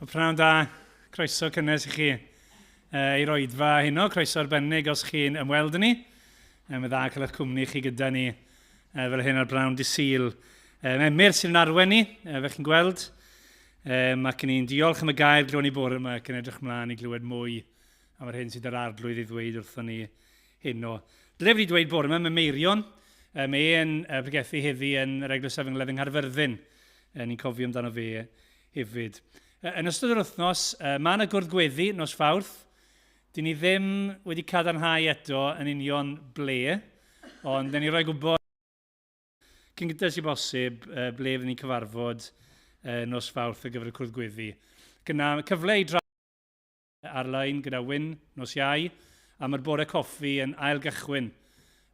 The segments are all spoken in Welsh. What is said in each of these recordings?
Pnawn da, croeso cynnes i chi i roedfa heno, croeso arbennig os chi'n ymweld â ni. Mae dda cael eich cwmni chi gyda ni fel hyn ar Bnawn Dydd Sul. Mae Emyr sy'n arwen ni, fe chi'n gweld. Ac ni'n diolch am y gair glywon ni bore yma ac yn edrych mlaen i glywed mwy am yr hyn sydd ar arglwydd i ddweud wrthon ni heno. Dyle fi dweud bore yma, mae Meirion. Mae e'n pregethu heddi yn yr Eglwys Efengyl Nghaerfyrddin. Ni'n cofio amdano fe hefyd. Yn ystod yr wythnos, mae yna gwrdd-gweddi nos Fawrth. Dyn ni ddim wedi cadarnhau eto yn union ble, ond dyn ni roi gwybod cyn gyda sy'n bosib ble fyddwn ni'n cyfarfod nos Fawrth ar gyfer y gwrdd-gweddi. Gyna cyfle i drafod ar-lein gyda Wyn nos Iau, a mae'r bore coffi yn ailgychwyn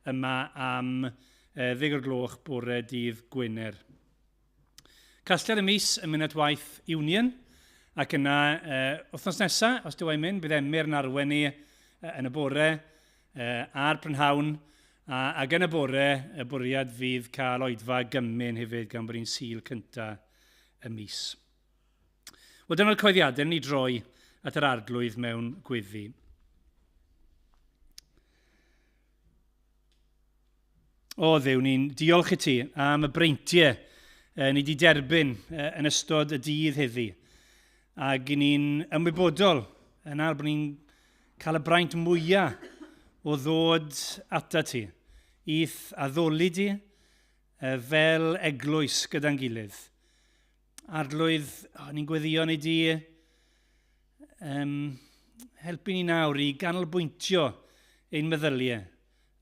yma am 10 o'r gloch bore dydd Gwener. Casgliad y mis yn mynd at waith Union, ac yna, wythnos nesaf, os dyw e'n mynd, bydd Emyr yn arwen ni yn y bore a'r prynhawn, ac yn y bore, y bwriad fydd cael oedfa gymyn hefyd gan bod ni'n Sul cyntaf y mis. Wel, dyna'r coeddiadau ni droi at yr arglwydd mewn gweddi. O Dduw, ni'n diolch i ti am y breintiau ni wedi derbyn yn ystod y dydd heddi. Ac ni'n ymwybodol yna bod ni'n cael y braint mwyaf o ddod ata ti, i'th addoli di fel eglwys gyda'n gilydd. Arglwydd, ni'n gweddio ni di helpu ni nawr i ganolbwyntio ein meddyliau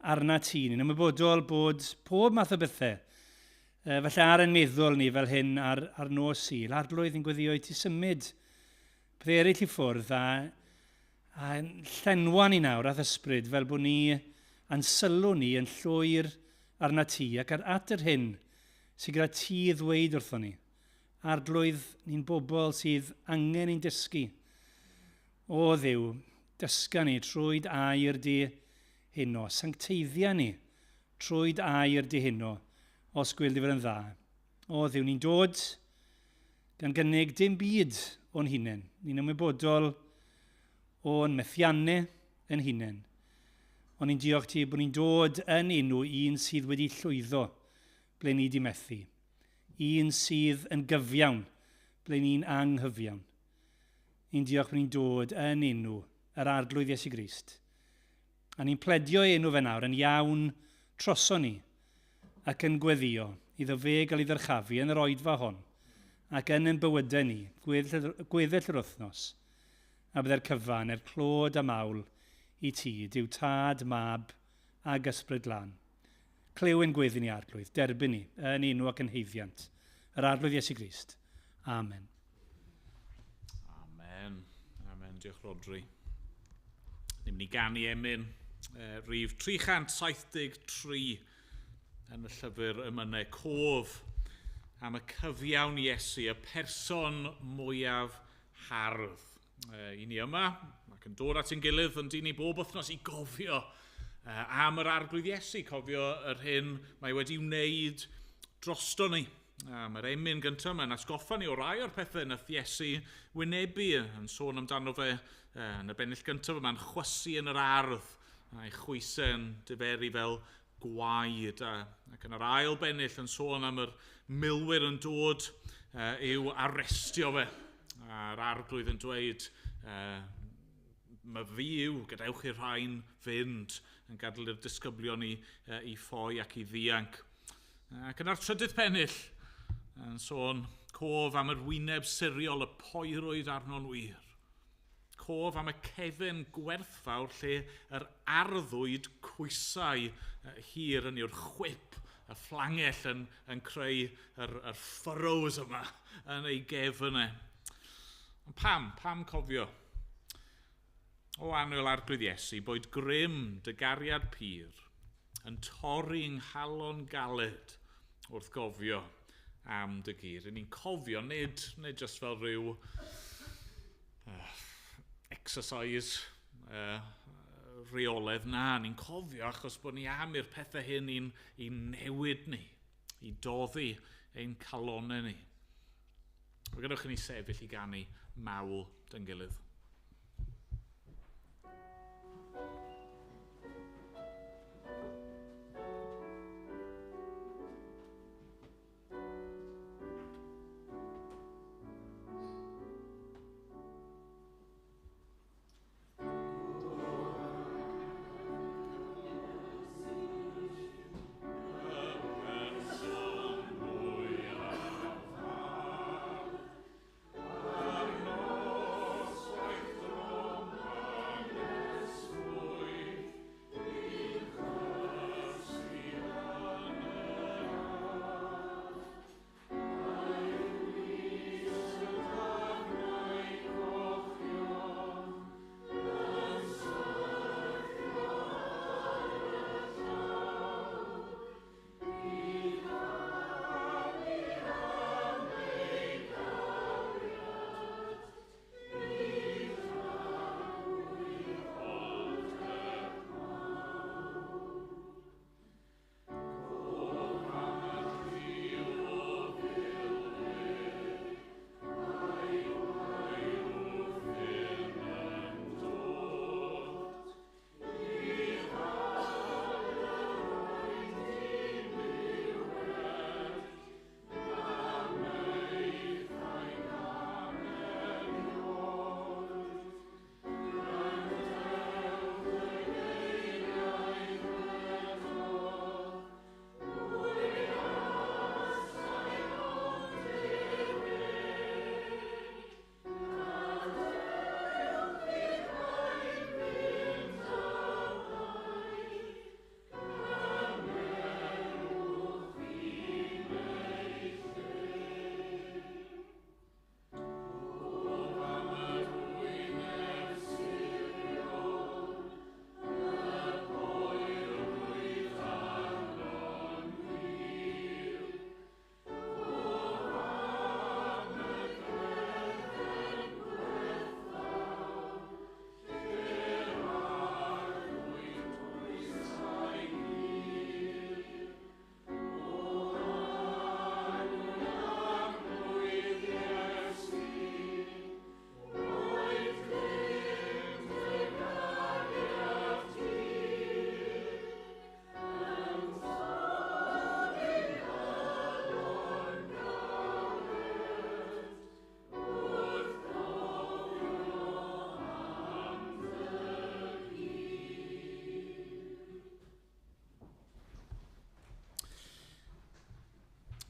arna ti. Ni'n ymwybodol bod pob math o bethau, felly ar ein meddwl ni fel hyn ar nos Sul, arglwydd ni'n gweddio i ti symud pethau eraill i ffwrdd a llenwa ni nawr a ddysbryd fel bod ni a'n sylw ni yn llwyr arna ti ac at yr hyn sydd gyda ti ddweud wrthon ni. Arglwydd, ni'n bobl sydd angen i'n dysgu. O Dduw, dysga ni trwy'd air di heno, sancteiddia ni trwy'd air di heno, os gwyl di fod yn dda. O Dduw, ni'n dod gan gynnig dim byd o'n hunain. Ni'n ymwybodol o'n methiannau yn hunain. Ond ni'n diolch ti bod ni'n dod yn enw un sydd wedi llwyddo ble ni di methu. Un sydd yn gyfiawn ble ni'n anghyfiawn. Ni'n diolch bod ni'n dod yn enw yr arglwydd Iesu Grist. A ni'n pledio enw fe nawr yn iawn troso ni ac yn gweddio iddo fe gael ei ddyrchafu yn yr oedfa hon ac yn ein bywydau ni, gweddill yr wythnos, a byddai'r cyfan, clod a mawl i ti, Dyw Tad, Mab ac Ysbryd Glân. Clyw yn gweddi ni arglwydd, derbyn ni yn enw ac yn heiddiant. Yr arglwydd Iesu Grist. Amen. Amen. Amen. Diolch Rodri. Ni'n mynd i ganu Emyn, rhif 373 yn y llyfr Ymynau Cof, am y cyfiawn Iesu, y person mwyaf hardd. I ni yma, ac yn dod at ein gilydd yn dyn ni bob wythnos i gofio am yr arglwydd Iesu, cofio yr hyn mae wedi wneud drosto ni. Mae'r emyn gyntaf yma'n atgoffa ni o rai o'r pethau nath Iesu wynebu yn sôn amdano fe yn y bennill gyntaf yma'n chwysu yn yr ardd, a'i chwysau'n diferu fel gwaed, ac yn yr ail bennill yn sôn am yr milwyr yn dod i'w arestio fe. A'r arglwydd yn dweud, mae fi yw, gadewch i'r rhain fynd, yn gadael i'r disgyblion ni i ffoi ac i ddianc. Ac yn ar trydydd pennill, yn sôn cof am yr wyneb siriol, y poerwyd arno'n wir. Cof am y cefn gwerthfawr lle yr arddwyd cwysau hir yn yw'r chwip, y fflangell yn creu yr furrows yma yn ei gefnau. Pam cofio? O annwyl arglwydd Iesu, boed grym dy gariad pyr yn torri nghalon galed wrth gofio am dy gyr. Ni'n cofio, nid jyst fel rhyw exercise reoledd, na, ni'n cofio achos bod ni am i'r pethau hyn i'n newid ni, i doddi ein calonau ni. Mae gennych chi ni sefyll i ganu mawl dyn gilydd.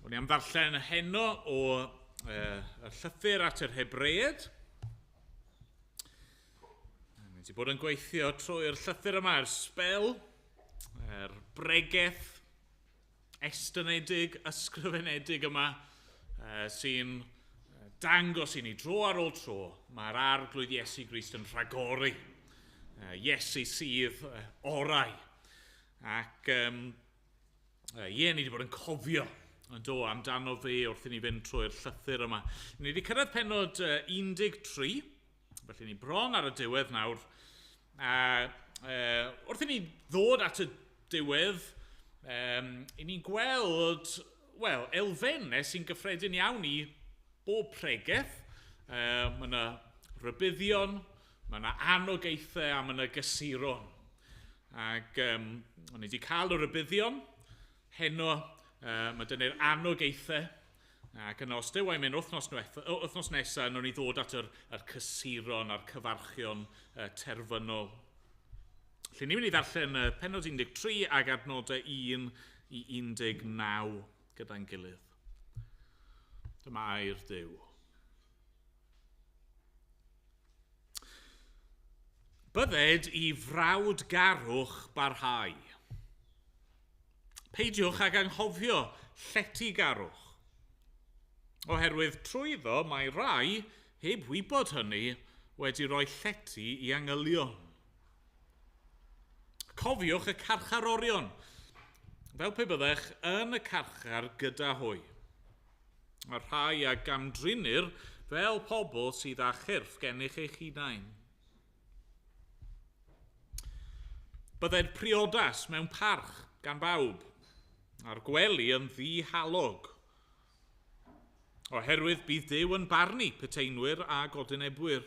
O'n i am ddarllen heno o y llythyr at yr Hebreaid. Ni wedi bod yn gweithio trwy'r llythyr yma, yr sbel, yr bregaeth estynedig, ysgrifenedig yma, sy'n dangos i ni dro ar ôl tro. Mae'r arglwydd Iesu Grist yn rhagori. Iesu sydd orau. Ac ni wedi bod yn cofio yn do amdano fe wrth i ni fynd trwy'r llythyr yma. Ni wedi cyrraedd pennod 13, felly ni bron ar y diwedd nawr. Wrth i ni ddod at y diwedd, i ni'n gweld, elfennau sy'n gyffredin iawn i bob pregaeth. Mae yna rybuddion, mae yna anogaethau a mae yna gysuron. Ac o'n i wedi cael y rybuddion, heno mae dynnu'r anogaethau, ac yna os dyw mynd wythnos nesaf, nhw'n i ddod at yr cysuron a'r cyfarchion terfynol. Felly ni'n mynd i ddarllen pennod 13 ag adnodau 1 i 19 gyda'n gilydd. Dyma air Duw. Bydded i frawd garwch barhau. Peidiwch ag anghofio llety garwch. Oherwydd trwyddo mae rai, heb wybod hynny, wedi rhoi llety i angylion. Cofiwch y carcharorion, fel pe byddech yn y carchar gyda hwy. Mae rhai a gamdrinir fel pobl sydd â chyrff gennych eich hunain. Bydded priodas mewn parch gan bawb, a'r gwely yn ddihalog. Oherwydd bydd Duw yn barnu peteinwyr a godynebwyr.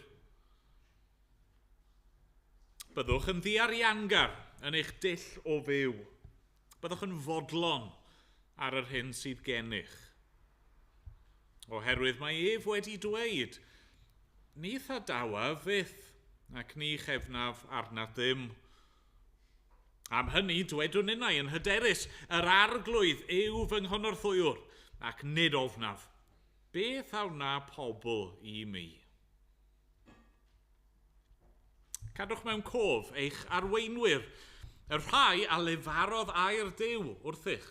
Byddwch yn ddiariangar yn eich dull o fyw. Byddwch yn fodlon ar yr hyn sydd gennych. Oherwydd mae ef wedi dweud, ni thadawa fyth ac ni chefnaf arnat ddim. Am hynny dwedwn innau yn hyderus, yr arglwydd yw fy nghonnorthwyr ac nid ofnaf. Beth awna pobl i mi? Cadwch mewn cof eich arweinwyr, y rhai a lefarodd air Duw wrthych.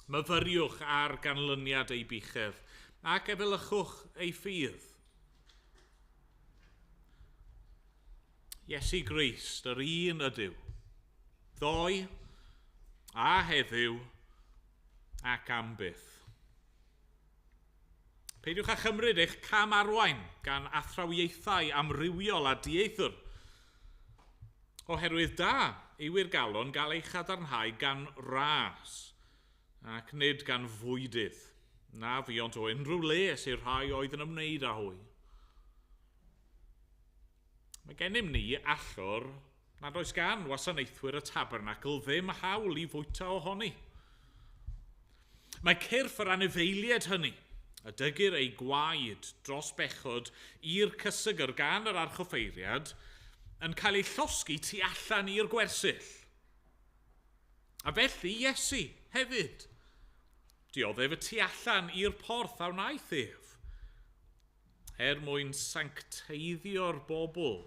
Myfyriwch ar ganlyniad ei buchedd ac efelychwch ei ffydd. Iesu Grist, yr un ydyw, ddoe a heddiw ac am byth. Peidiwch â chymryd eich cam arwain gan athrawieithau amrywiol a dieithwr, oherwydd da yw i'r galon gael ei chadarnhau gan ras ac nid gan fwydydd, na fiont o unrhyw les i'r rhai oedd yn ymwneud â hwy. Mae gennym ni allor nad oes gan wasanaethwyr y tabernacl ddim hawl i fwyta ohoni. Mae cyrff yr anifeiliaid hynny, y dygir ei gwaed dros bechod i'r cysygr gan yr archoffeiriad, yn cael ei llosgu tu allan i'r gwersyll. A felly Iesu hefyd, dioddef y tu allan i'r porth a wnaeth ef, mwyn sancteiddio'r bobl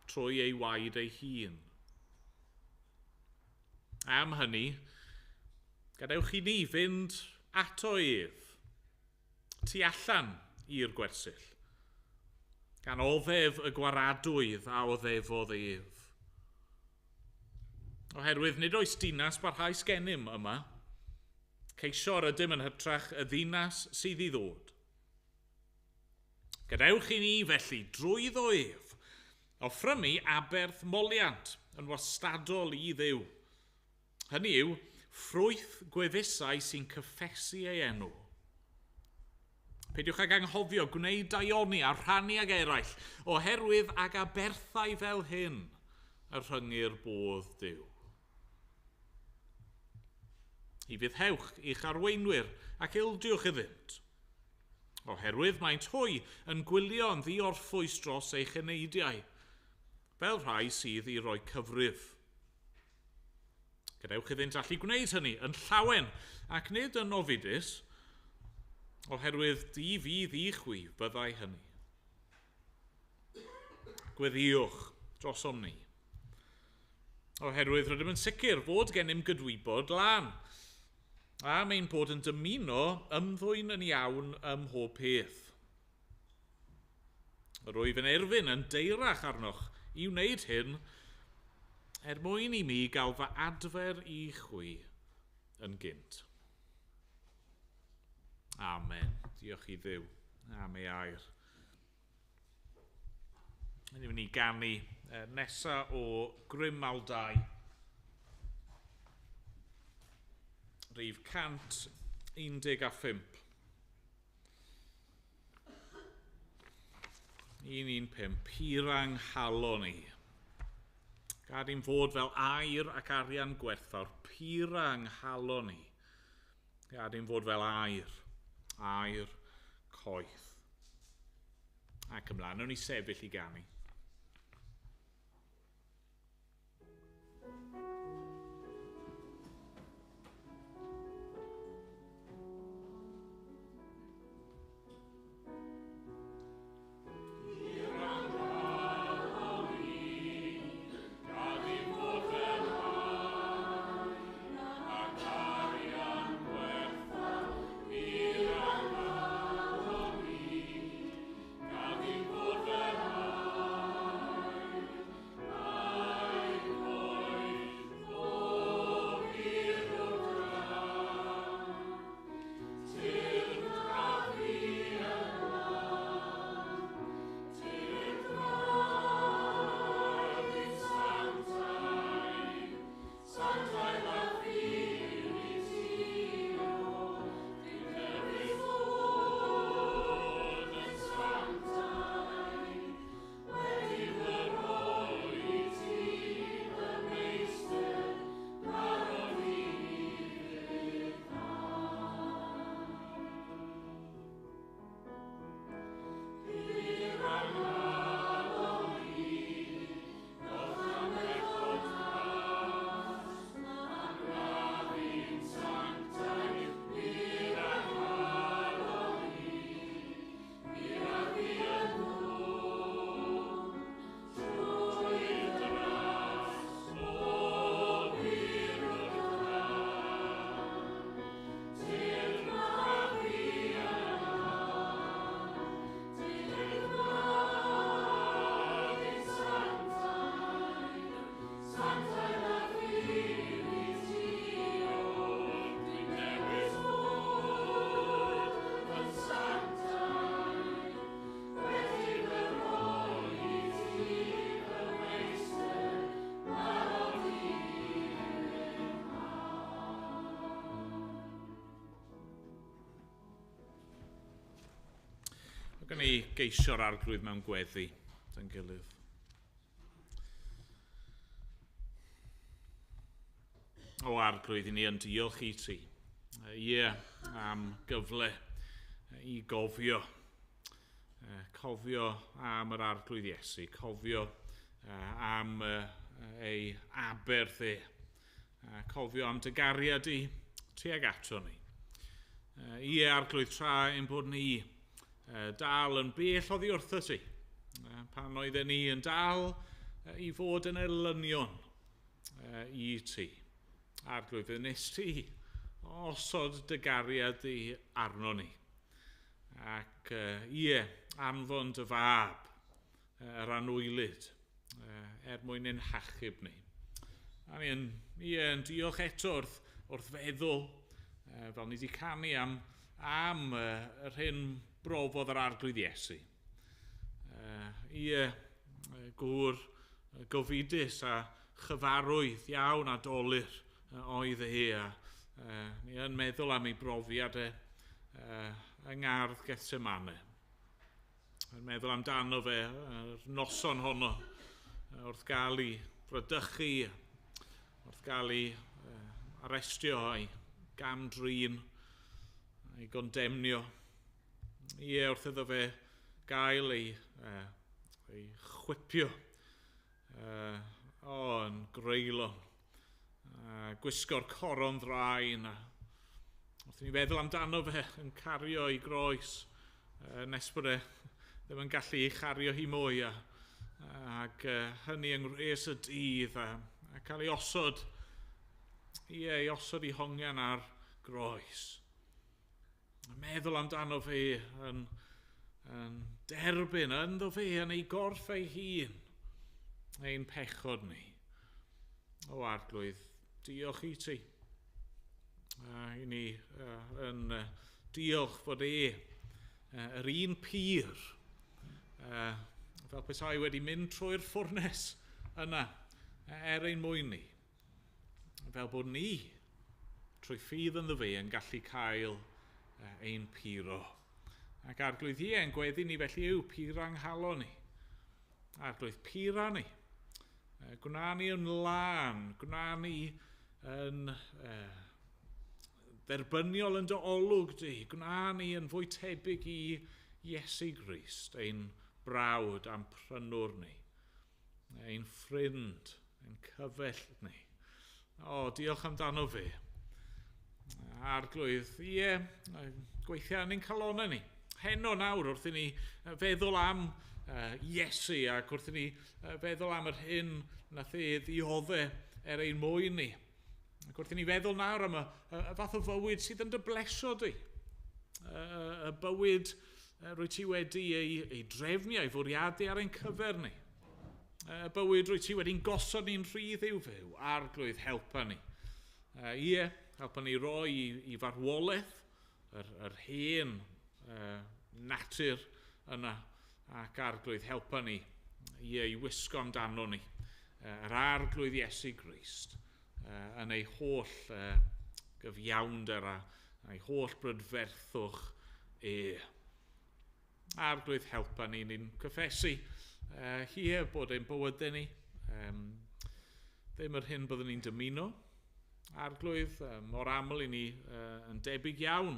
trwy ei waed ei hun. Am hynny, gadewch i ni fynd ato ef, tu allan i'r gwersyll, gan oddef y gwaradwydd a oddefodd ef. Oherwydd nid oes dinas barhaus gennym yma, ceisior ydym yn hytrach y ddinas sydd i ddod. Gadewch i ni felly drwyddo ef, offrymu aberth moliant yn wastadol i Dduw. Hynny yw, ffrwyth gwefusau sy'n cyffesu ei enw. Peidiwch ag anghofio gwneud daioni a rhannu ag eraill, oherwydd ag aberthau fel hyn y rhyngir bodd Duw. I fyddhewch i'ch arweinwyr ac ildiwch iddynt, oherwydd maent hwy yn gwylio yn ddiorffwys dros eich eneidiau, fel rhai sydd i roi cyfrif. Gadewch iddynt allu gwneud hynny yn llawen ac nid yn ofidus, oherwydd di fydd i chwi byddai hynny. Gweddiwch drosom ni, oherwydd rydym yn sicr fod gennym gydwybod lan, a mae'n bod yn dymuno ymddwyn yn iawn ym mhob peth. Rwyf yn erfyn yn deirach arnoch i wneud hyn, mwyn i mi gael fy adfer i chwi yn gynt. Amen. Diolch i Dduw am ei air. Ni'n mynd i ganu nesa o Cwmpawd 2. Rhif 115. 115. Pirang halon ni. Gad i'n fod fel air ac arian gwerthfawr. Pirang halon ni. Gad i'n fod fel air. Air coeth. Ac ymlaen, nhw'n ni sefyll i ganu. Mae gen i geisio'r arglwydd mewn gweddi, yn gilydd. O arglwydd, i ni yn diolch i ti. Ie, am gyfle i gofio. Cofio am yr arglwydd Iesu. Cofio am ei aberth e. Cofio am dy gariad i tuag ato ni. Ie, arglwydd, tra ein bod ni dal yn bell oddi wrtho ti. Pan oedden ni yn dal i fod yn elynion i ti. Arglwydd, fe nes ti osod dy gariad i arno ni. Ac ie, anfon dy fab yr anwylid mwyn ein hachub ni. A ni yn diolch eto wrth feddwl fel ni wedi canu am yr hyn brofodd yr arglwydd Iesu. Ie, gŵr gofidus a chyfarwydd iawn a dolir oedd e. Ni yn meddwl am ei brofiad yng ngardd Gethsemane. Yn meddwl amdano fe yr noson honno wrth gael ei frydychu, wrth gael ei arestio a'i gamdrin, a'i gondemnio. Ie, wrth iddo fe gael ei chwipio yn greulon, gwisgo'r coron ddraen. Wrth ni feddwl amdano fe yn cario ei groes, nes bod e ddim yn gallu ei chario hi mwy, ac hynny yng ngwres y dydd, a cael ei osod, ei osod ei hongian ar groes. Meddwl amdano fe yn derbyn ynddo fe yn ei gorff ei hun, ein pechod ni. O arglwydd, diolch i ti. I ni yn diolch fod yr un pyr, fel petai wedi mynd trwy'r ffwrnes yna ein mwyn ni. Fel bod ni, trwy ffydd ynddo fe, yn gallu cael ein pyro. Ac arglwydd yn gweddi ni felly yw pyr anghalon ni. Arglwydd pyra ni. Gwna ni yn lan, gwna ni yn dderbyniol yn dy olwg di. Gwna ni yn fwy tebyg i Iesu Grist, ein brawd a'n prynwr ni, ein ffrind, ein cyfell ni. O, diolch amdano fe. Arglwydd, gweithio yn ein calonau ni. Heno nawr wrth i ni feddwl am Iesu ac wrth i ni feddwl am yr hyn nath e ddiodde ein mwyn ni. Ac wrth i ni feddwl nawr am y fath o fywyd sydd yn dy blesio di. Y bywyd rwy ti wedi ei drefnu a'i fwriadu ar ein cyfer ni. Y bywyd rwy ti wedi'n gosod ni'n rhydd i'w fyw. Arglwydd, helpa ni. Helpa ni roi i farwolaeth yr hen natur yna, ac arglwydd, helpa ni i wisgo amdano ni yr arglwydd Iesu Grist yn ei holl gyfiawnder a'i holl brydferthwch Arglwydd, helpa ni, ni'n cyffesu bod ein bywydau ni ddim yr hyn byddwn ni'n dymuno. Arglwydd, mor aml i ni yn debyg iawn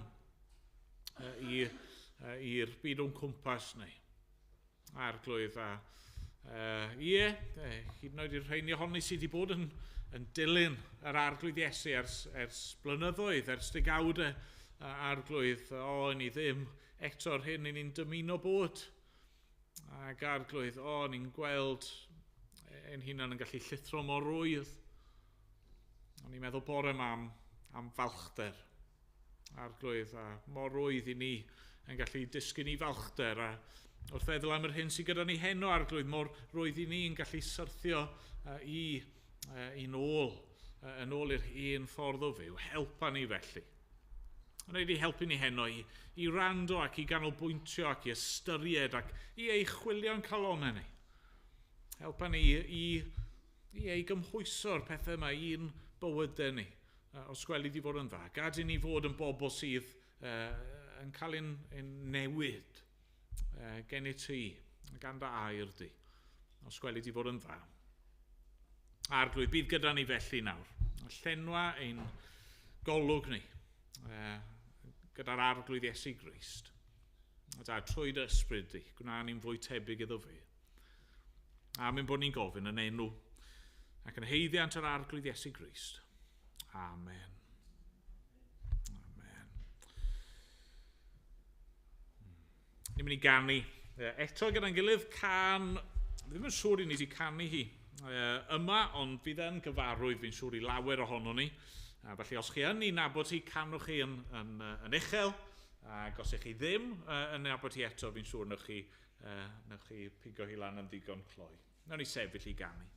i'r byd o'n cwmpas ni. Arglwydd, hyd yn oed i'r rheini ohoni sydd wedi bod yn dilyn yr arglwydd Iesu ers blynyddoedd, ers degawdau. Arglwydd, ni ddim eto'r hyn ni'n dymuno bod. Ac arglwydd, ni'n gweld ein hunan yn gallu llithro mor rwydd. O'n i'n meddwl bore yma am falchder. Arglwydd, mor rwydd i ni yn gallu disgyn i falchder. A wrth feddwl am yr hyn sydd gyda ni heno, arglwydd, mor rwydd i ni'n gallu syrthio i nôl, yn ôl i'r un ffordd o fyw. Helpa ni felly. Ond wedi helpu ni heno i rando ac i ganolbwyntio ac i ystyried ac i ei chwilio'n calonau ni. Helpa ni i ei gymhwyso'r pethau yma i'n bywydau ni, os gweli di fod yn dda. Gad i ni fod yn bobl sydd yn cael ein newid gen I ti, gan dy air di, os gweli di fod yn dda. Arglwydd, bydd gyda ni felly nawr. Llenwa ein golwg ni, gyda'r arglwydd Iesu Grist. A da, trwy dy ysbryd di, gwna ni'n fwy tebyg iddo fi. A mynd bod ni'n gofyn yn enw ac yn heiddiant yr arglwydd Iesu Grist. Amen. Amen. Ni'n mynd i ganu eto gyda'n gilydd can, ddim yn siŵr i ni wedi canu hi yma, ond bydd yn gyfarwydd fi'n siŵr i lawer ohono ni. Felly os chi yn ei nabod hi, canwch chi yn uchel, ac os ych chi ddim yn nabod hi eto, fi'n siŵr newch chi pigo hi lan yn ddigon cloi. Nawn ni sefyll i ganu.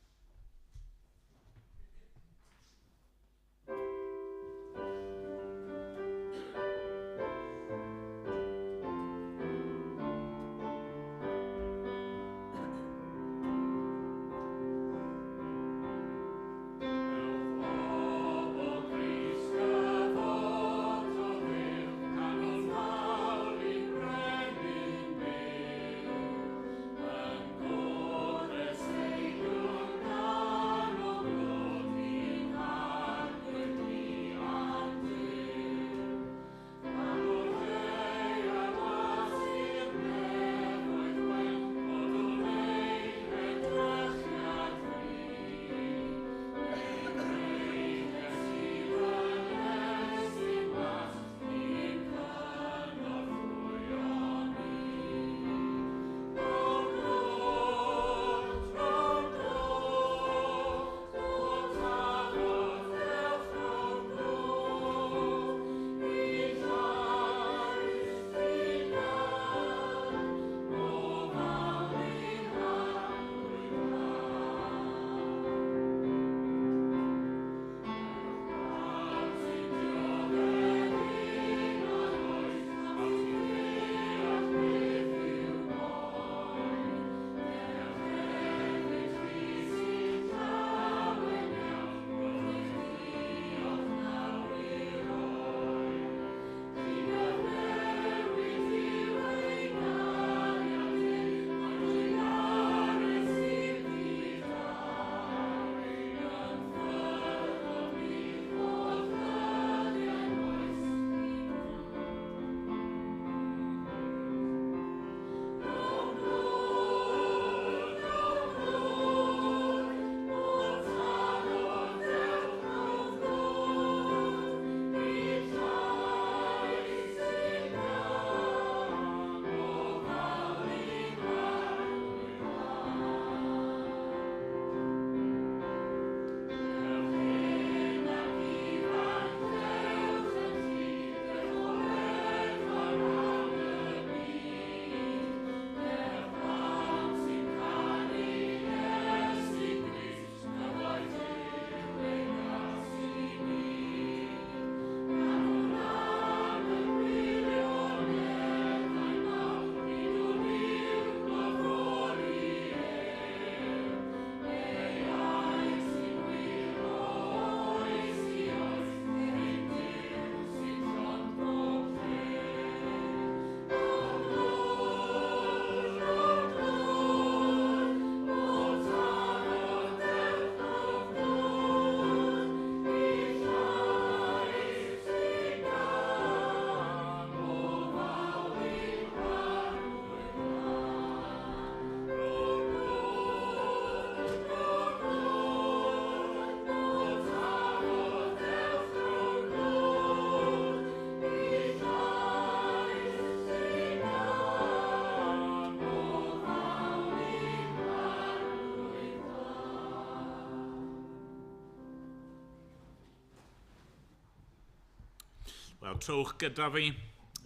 Wel, trowch gyda fi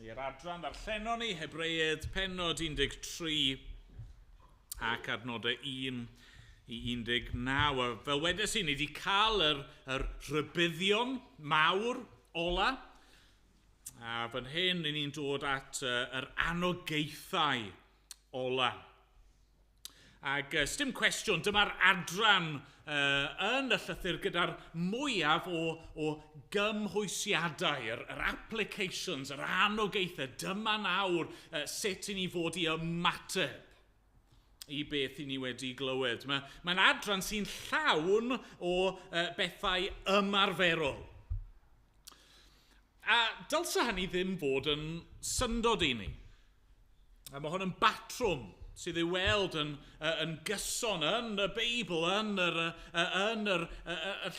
i'r adran ddarllenon ni, Hebreaid, pennod 13 ac adnodau 1 i 19. A fel wedes i, ni wedi cael yr rybuddion mawr ola. A fan hyn, ni'n dod at yr anogaethau ola. Ac dim cwestiwn, dyma'r adran yn y llythyr gyda'r mwyaf o gymhwysiadau, yr applications, yr anogaethau. Dyma nawr sut i ni fod i ymateb i beth i ni wedi glywed. Mae'n adran sy'n llawn o bethau ymarferol. A dylse hynny ddim fod yn syndod i ni. A mae hwn yn batrwm sydd ei weld yn gyson yn y Beibl, yn yr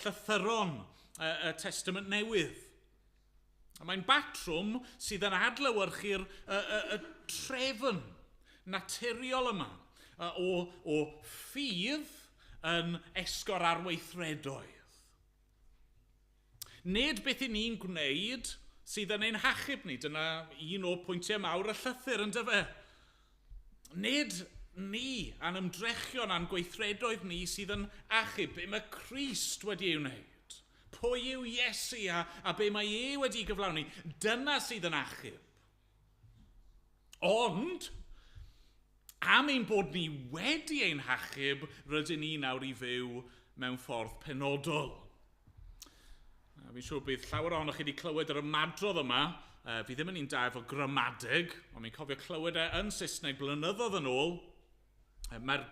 llythyron y Testament Newydd. A mae'n batrwm sydd yn adlewyrchu'r trefn naturiol yma o ffydd yn esgor arweithredoedd. Nid beth i ni'n gwneud sydd yn ein hachub ni. Dyna un o pwyntiau mawr y llythyr yn dyfa. Nid ni a'n ymdrechion a'n gweithredoedd ni sydd yn achub be mae Crist wedi ei wneud. Pwy yw Iesu a be mae e wedi gyflawni. Dyna sydd yn achub. Ond, am ein bod ni wedi ein hachub, rydyn ni nawr i fyw mewn ffordd penodol. Fi'n siŵr bydd llawer ohonoch chi wedi clywed yr ymadrodd yma. Fi ddim yn un da efo gramadeg, ond mi'n cofio clywed yn Saesneg blynyddoedd yn ôl. Mae'r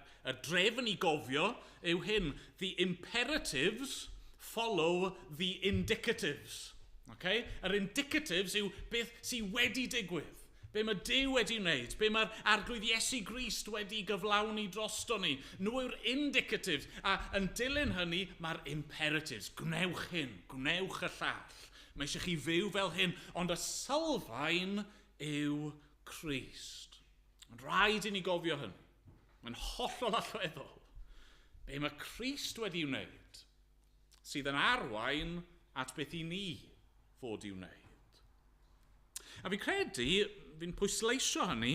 drefn i gofio yw hyn: the imperatives follow the indicatives. Okay? Yr indicatives yw beth sydd wedi digwydd. Be mae Duw wedi wneud, be mae'r arglwydd Iesu Grist wedi gyflawni drosto ni. Nhw yw'r indicatives, a yn dilyn hynny mae'r imperatives. Gwnewch hyn, gwnewch y llall. Mae eisiau chi fyw fel hyn, ond y sylfaen yw Crist. Ond rhaid i ni gofio hyn. Mae'n hollol allweddol. Be mae Crist wedi wneud sydd yn arwain at beth i ni fod i wneud. A fi'n credu, fi'n pwysleisio hynny,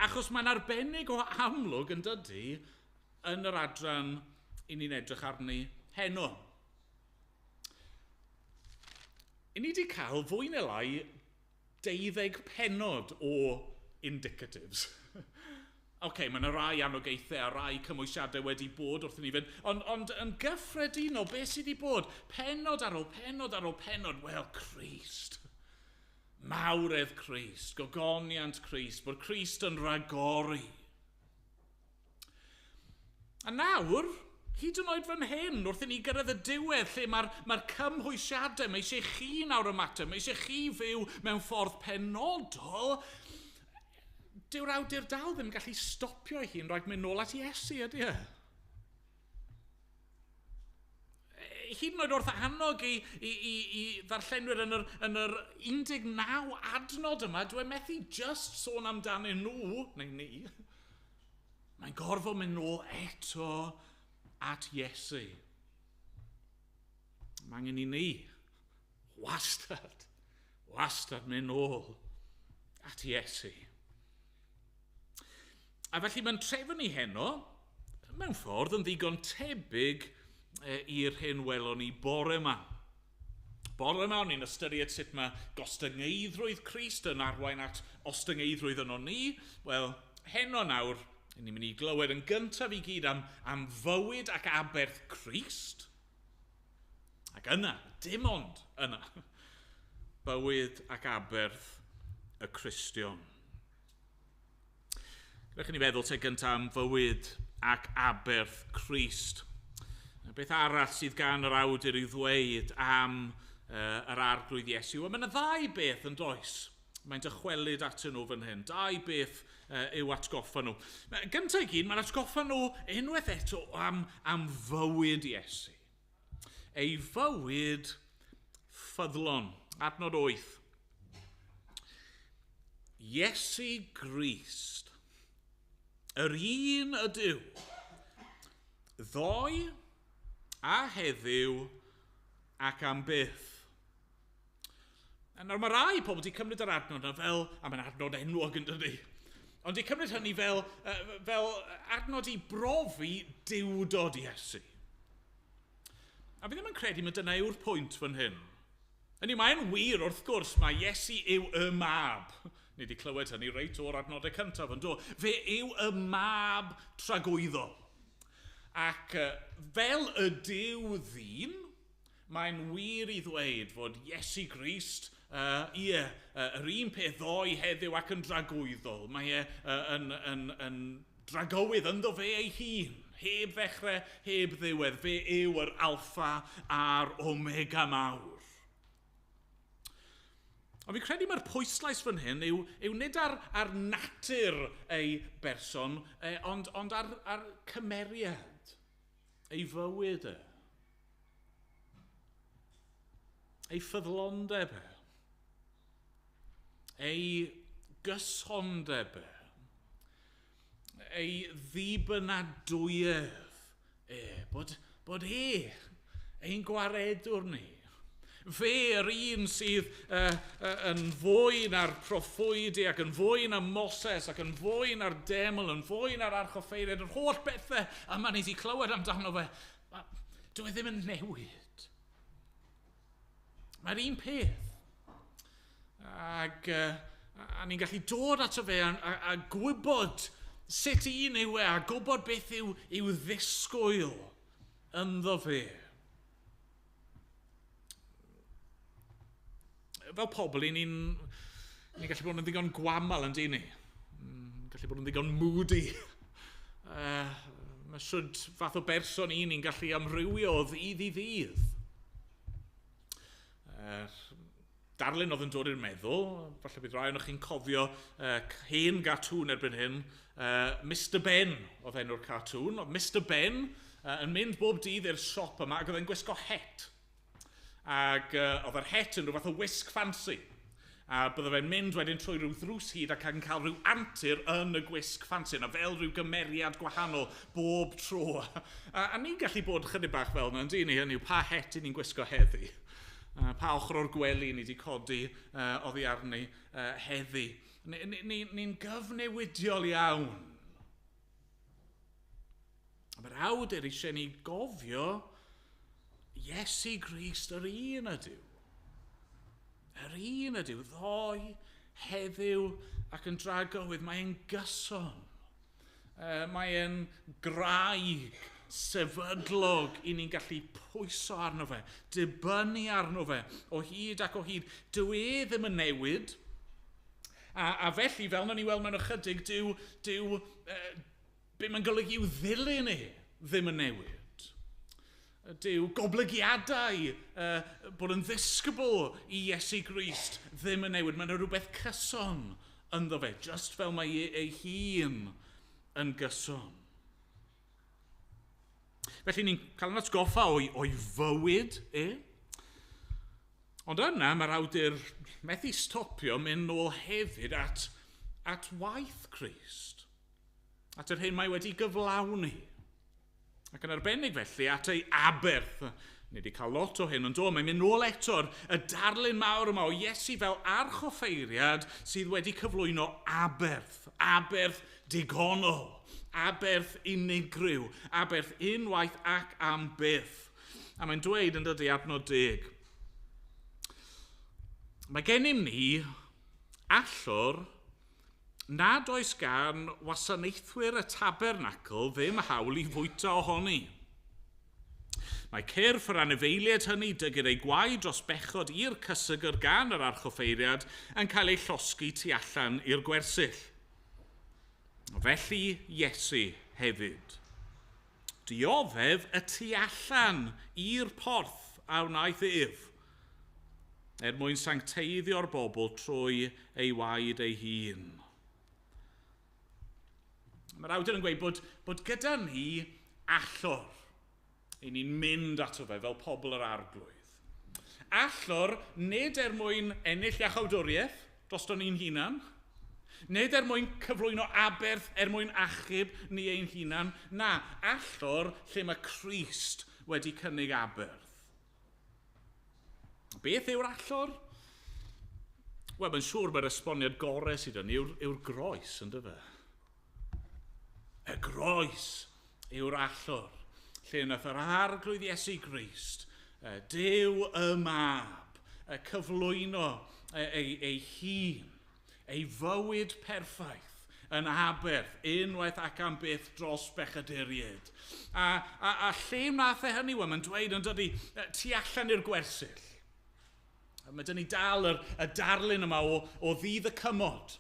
achos mae'n arbennig o amlwg yn dydy yn yr adran i ni'n edrych arni heno. I ni wedi cael fwy neu lai 12 pennod o indicatives. Mae yna rai anogaethau a rai cymwysiadau wedi bod wrth i ni fynd, ond yn gyffredinol, beth sydd wedi bod? Pennod ar ôl pennod ar ôl pennod. Wel, Crist. Mawredd Crist, gogoniant Crist, bod Crist yn ragori. A nawr, hyd yn oed fan hyn, wrth i ni gyrraedd y diwedd, lle mae'r cymhwysiadau, mae eisiau chi nawr ymateb, mae eisiau chi fyw mewn ffordd penodol, dyw'r awdurdal ddim yn gallu stopio ei hun rhaid mynd nôl at Iesu, ydy e? Hyd yn oed wrth annog i ddarllenwyr yn yr 19 adnod yma, dwi'n methu just sôn amdanyn nhw, neu ni. Mae'n gorfod mynd nôl eto at Iesu. Mae angen i ni wastad mynd nôl at Iesu. A felly mae'n trefn i heno, mewn ffordd yn ddigon tebyg i'r hyn welon ni bore yma. Bore yma, o'n i'n ystyried sut mae gostyngeidrwydd Crist yn arwain at ostyngeidrwydd yno ni. Wel, heno nawr, ni'n mynd i glywed yn gyntaf i gyd am fywyd ac aberth Crist. Ac yna, dim ond yna, bywyd ac aberth y Cristion. Rydych chi'n feddwl te gyntaf am fywyd ac aberth Crist. Beth arall sydd gan yr awdur i ddweud am yr arglwydd Iesu? Wel, mae yna ddau beth yn does. Mae'n dychwelyd atyn nhw fan hyn. Dau beth yw atgoffa nhw. Gyntaf i gyd, mae'n atgoffa nhw unwaith eto am fywyd Iesu. Ei fywyd ffyddlon. Adnod 8. Iesu Grist, yr un ydyw, ddoe a heddiw ac am byth. Nawr mae rai pobl wedi cymryd yr adnod yna fel, a mae'n adnod enwog yn dydi, ond wedi cymryd hynny fel adnod i brofi diwdod Iesu. A fi ddim yn credu mae dyna yw'r pwynt fan hyn. Mae'n wir wrth gwrs, mae Iesu yw y mab. Ni wedi clywed hynny reit o'r adnodau cyntaf yn dod. Fe yw y mab tragwyddol. Ac fel y Duw ddyn, mae'n wir i ddweud fod Iesu Grist, yr un peth ddoi heddiw ac yn dragwyddol. Mae yn dragowydd ynddo fe ei hun, heb ddechrau, heb ddiwedd. Fe yw yr alffa a'r omega mawr. Ond fi'n credu mae'r pwyslais fan hyn yw nid ar natur ei berson, ond ar cymeriad, ei fywyd ei ffyddlondeb ei gysondeb ei ddibynadwyedd bod ein gwaredwr ni. Fe yr un sydd yn fwy na'r proffwydi ac yn fwy na Moses ac yn fwy na'r deml, yn fwy na'r archoffeiriad, yr holl bethau yma ni wedi clywed amdano fe. Dyw e ddim yn newid. Mae'r un peth. A ni'n gallu dod ato fe a gwybod sut un yw a gwybod beth yw ddisgwyl ynddo fe. Fel pobl, ni'n gallu bod yn ddigon gwamal yn dyn ni. Gallu bod yn ddigon moody. Mae sydd fath o berson ni'n gallu amrywio o ddydd i ddydd. Darlun oedd yn dod i'r meddwl, falle bydd rai o'ch chi'n cofio hen gatŵn erbyn hyn, Mr Ben oedd enw'r cartŵn. Mr Ben yn mynd bob dydd i'r siop yma ac oedd e'n gwisgo het. Ac oedd yr het yn rhywbeth o wisg fancy. A bydde fe'n mynd wedyn trwy rhyw ddrws hyd ac yn cael rhyw antur yn y gwisg fancy yna, fel rhyw gymeriad gwahanol bob tro. A ni'n gallu bod chydig bach fel yna, yndyn ni, hynny yw pa het ni'n gwisgo heddi. Pa ochr o'r gwely ni wedi codi oddi arni heddi. Ni'n gyfnewidiol iawn. Mae'r awdur eisiau ni gofio Iesu Grist yr un ydyw. Yr un ydyw, ddoi, heddiw ac yn dragowydd. Mae'n gyson. Mae'n graig, sefydlog i ni'n gallu pwyso arno fe, dibynnu arno fe, o hyd ac o hyd. Dyw e ddim yn newid. A felly, fel na ni weld mewn ychydig, dyw be mae'n golygu yw ddilyn ddim yn newid. Dyw goblygiadau bod yn ddisgybl i Iesu Grist ddim yn newid. Mae'n rhywbeth cyson ynddo fe, just fel mae ei hun yn gyson. Felly ni'n cael yn atgoffa o'i fywyd Ond yna mae'r awdur methu stopio mynd nôl hefyd at waith Crist. At yr hyn mae wedi gyflawni. Ac yn arbennig felly at ei aberth. Ni wedi cael lot o hyn, ond mae'n mynd nôl eto'r darlun mawr yma o Iesu fel archoffeiriad sydd wedi cyflwyno aberth. Aberth digonol. Aberth unigryw. Aberth unwaith ac am byth. A mae'n dweud yn dydy adnod 10. Mae gennym ni allwr nad oes gan wasanaethwyr y tabernacl ddim hawl i fwyta ohoni. Mae cyrff yr anifeiliaid hynny dygyr ei gwaed dros bechod i'r cysygr gan yr archoffeiriad yn cael ei llosgu tu allan i'r gwersyll. Felly Iesu hefyd. Dioddef y tu allan i'r porth a wnaeth ef, mwyn sancteiddio'r bobl trwy ei waed ei hun. Mae'r awdur yn gweud bod gyda ni allwr i ni'n mynd ato fe fel pobl yr arglwydd. Allwr nid mwyn ennill iachawdwriaeth dros ni'n hunan, nid mwyn cyflwyno aberth mwyn achub ni ein hunan, na, allwr lle mae Crist wedi cynnig aberth. Beth yw'r allwr? Wel, mae'n siŵr mae'r esboniad gorau sydd yn yw'r groes, ynddo fe? Y groes yw'r allwr, lle nath yr arglwydd Iesu Grist, Duw y mab, cyflwyno ei hun, ei fywyd perffaith yn Aberth, unwaith ac am byth dros bechaduriaid. A lle wnaeth hynny, wel, mae'n dweud yn dydy tu allan i'r gwersyll. Mae dyn ni dal y darlun yma o ddydd y cymod,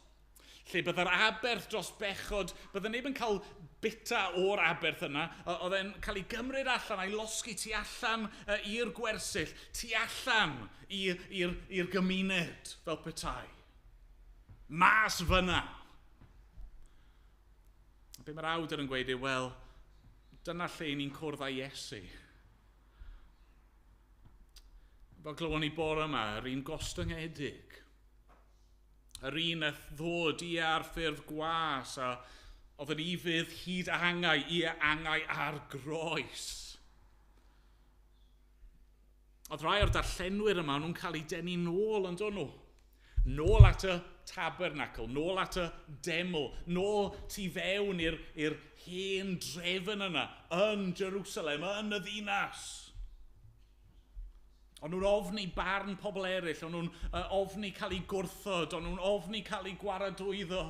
lle byddai'r Aberth dros bechod, byddai neb yn cael bita o'r Aberth yna, oedd e'n cael ei gymryd allan a'i losgu tu allan i'r gwersyll, tu allan i'r gymuned fel petai. Mas fyna. Be mae'r awdur yn gweud wel, dyna lle ni'n cwrdd â Iesu. Fel glywon ni bore yma, yr un gostyngedig. Yr un a ddod i ar ffurf gwas, a oedd yn ifydd hyd angau i angau ar groes. Oedd rai o'r darllenwyr yma, nhw'n cael ei denu nôl, yn dod nhw. Nôl at y tabernacl, nôl at y deml, nôl tu fewn i'r hen drefn yna, yn Jerusalem, yn y ddinas. Ond nhw'n ofni barn pobl eraill, ond nhw'n ofni cael ei gwrthod, ond nhw'n ofni cael ei gwaradwyddo.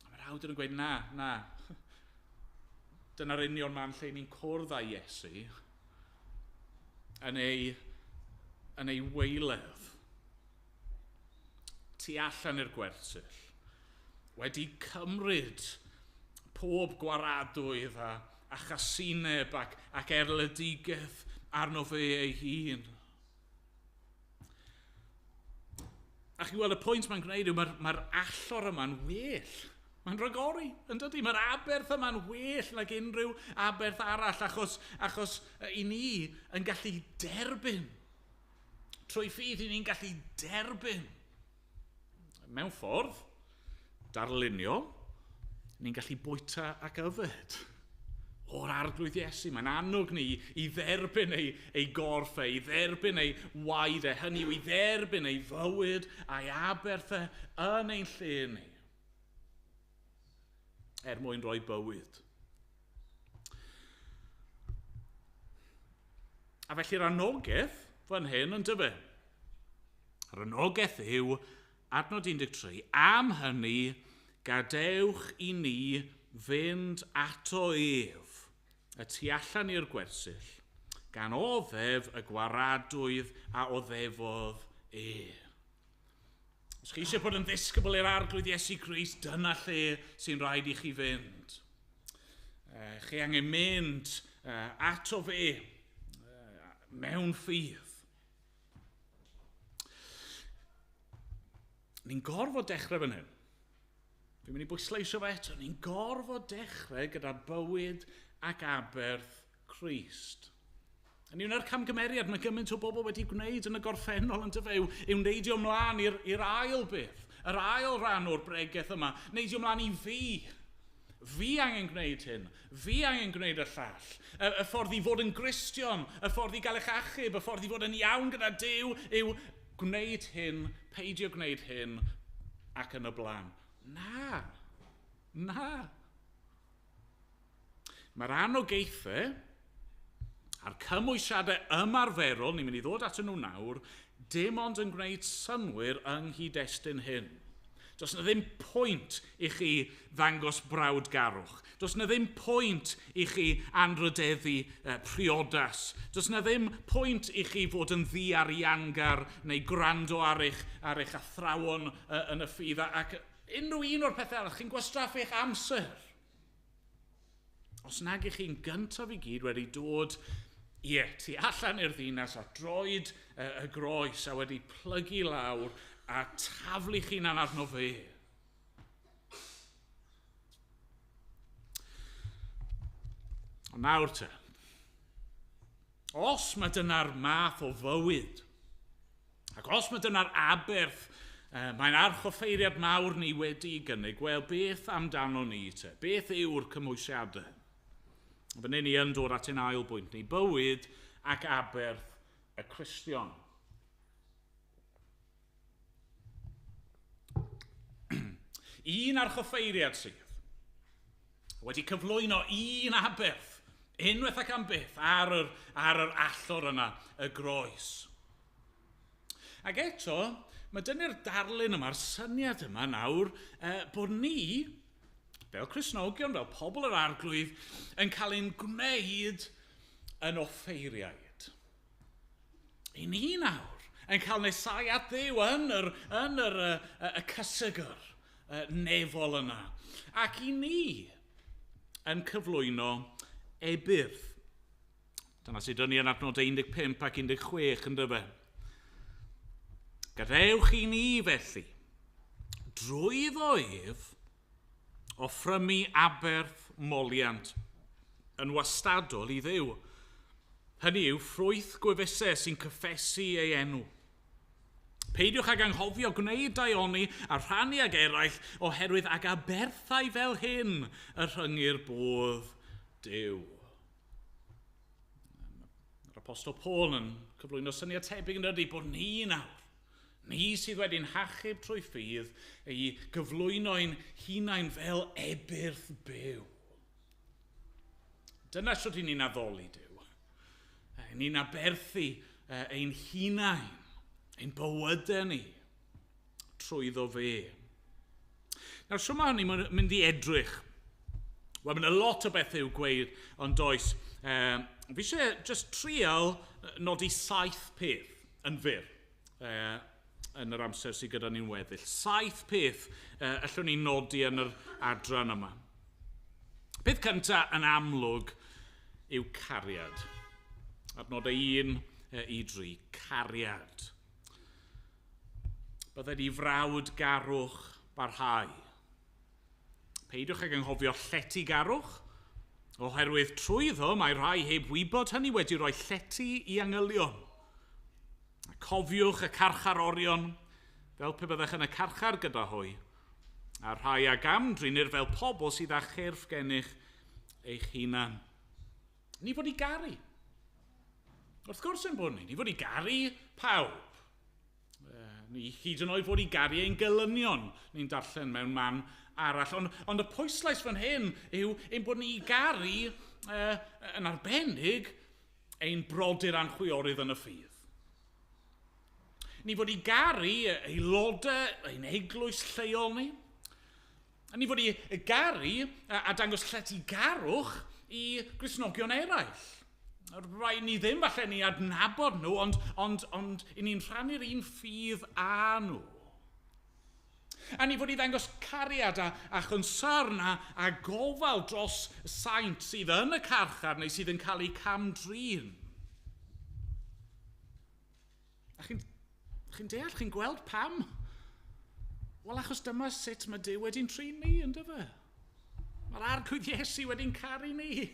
Mae'r awdur yn gweud, na. Dyna'r union man lle ni'n cwrdd â Iesu yn ei weiledd. Tu allan i'r gwersyll. Wedi cymryd pob gwaradwydd a chasineb ac erledigaeth arno fe ei hun. A chi weld y pwynt mae'n gwneud yw mae'r allor yma'n well. Mae'n rhagori, yn dydy. Mae'r Aberth yma'n well nag unrhyw Aberth arall, achos i ni yn gallu derbyn. Trwy ffydd i ni'n gallu derbyn. Mewn ffordd, darlunio, ni'n gallu bwyta ac yfed o'r arglwydd Iesu. Mae'n annog ni i dderbyn ei gorff, i dderbyn ei waed, hynny yw i dderbyn ei fywyd a'i Aberth yn ein lle ni. Mwyn rhoi bywyd. A felly'r anogaeth fan hyn yn dyfu. Yr anogaeth yw, adnod 13, am hynny gadewch i ni fynd ato ef, y tu allan i'r gwersyll, gan oddef y gwaradwydd a oddefodd e. Os chi eisiau bod yn ddisgybl i'r arglwydd Iesu Grist, dyna lle sy'n rhaid i chi fynd. Chi angen mynd ato fe mewn ffydd. Ni'n gorfod dechrau fan hyn. Fi'n mynd i bwysleisio fe eto. Ni'n gorfod dechrau gyda bywyd ac Aberth Crist. Yn yw'n camgymeriad mae gymaint o bobl wedi gwneud yn y gorffennol yn dyfew i'w neidio ymlaen i'r ail beth, yr ail rhan o'r bregaeth yma, neidio ymlaen i fi. Fi angen gwneud hyn, fi angen gwneud y llall. Y ffordd i fod yn Gristion, y ffordd i gael eich achub, y ffordd i fod yn iawn gyda Duw yw gwneud hyn, peidio gwneud hyn, ac yn y blaen. Na. Mae'r anogaethau a'r cymwysiadau ymarferol, ni'n mynd i ddod atyn nhw nawr, dim ond yn gwneud synwyr yng nghyd-destun hyn. Does na ddim pwynt i chi ddangos brawdgarwch. Does na ddim pwynt i chi anrydeddu priodas. Does na ddim pwynt i chi fod yn ddi-ariangar neu gwrando ar eich athrawon yn y ffydd. Ac unrhyw un o'r pethau arall, chi'n gwastraffu eich amser. Os nag ych chi'n gyntaf i gyd wedi dod tu allan i'r ddinas a droed y groes a wedi plygu lawr a taflu chi'n arno fe. Ond nawr te, os mae dyna'r math o fywyd, ac os mae dyna'r Aberth, mae'n archoffeiriad mawr ni wedi gynnig, wel, beth amdano ni te? Beth yw'r cymwysiadau? Fan hyn ni yn dod at ein ail bwynt ni, bywyd ac Aberth y Cristion. Un archoffeiriad sydd wedi cyflwyno un Aberth, unwaith ac am byth, ar yr allor yna, y groes. Ac eto, mae dynnu'r darlun yma'r syniad yma nawr bod ni, fel Cristnogion, fel pobl yr arglwydd, yn cael ein gwneud yn offeiriaid. I ni nawr yn cael nesau at Dduw yn y cysygr nefol yna. Ac i ni yn cyflwyno ebydd. Dyna sydd dyn ni yn adnod 15 ac 16 yn dyfa. Gadewch i ni felly, drwy ddoef, offrymu aberth moliant yn wastadol i Dduw. Hynny yw ffrwyth gwefusau sy'n cyffesu ei enw. Peidiwch ag anghofio gwneud daioni a rhannu ag eraill oherwydd ag aberthau fel hyn y rhyngir bodd Duw. Yr Apostol Paul yn cyflwyno syniad tebyg yn ydy bod ni nawr, ni sydd wedi'n hachub trwy ffydd ei gyflwyno'n hunain fel ebyrth byw. Dyna sydd ni'n addoli Duw. Ni'n aberthu ein hunain, ein bywydau ni, trwyddo fe. Nawr, sy'n ma ni'n mynd i edrych. Wel, mae'n lot o beth i'w gweud, ond does. Fi eisiau just trial nodi 7 peth yn fyr yn yr amser sydd gyda ni'n weddill. 7 peth allwn ni nodi yn yr adran yma. Peth cyntaf yn amlwg yw cariad. Adnodau 1 i 3, cariad. Bydde di frawd garwch barhau. Peidiwch ag anghofio llety garwch, oherwydd trwyddo mae rhai heb wybod hynny wedi rhoi llety i angylion. Cofiwch y carcharorion fel pe byddech yn y carchar gyda hwy, a rhai ag amdrinir fel pobl sydd â chyrff gennych eich hunan. Ni fod i garu. Wrth gwrs yn bod ni. Ni fod i garu pawb. Ni hyd yn oed fod i garu ein gelynion. Ni'n darllen mewn man arall. Ond y pwyslais fan hyn yw ein bod ni i garu yn arbennig ein brodyr anchwiorydd yn y ffydd. Ni fod i garu aelodau ein eglwys lleol ni. A ni fod i garu a dangos llety garwch i Gristnogion eraill. Rai ni ddim falle ni adnabod nhw, ond i ni'n rhannu'r un ffydd â nhw. A ni fod i ddangos cariad a chynsarn a gofal dros saint sydd yn y carchar neu sydd yn cael ei camdrin. A chi'n deall, chi'n gweld pam? Wel, achos dyma sut mae Duw wedi'n trin ni, ynddo fe? Mae'r arglwydd Iesu wedi'n caru ni.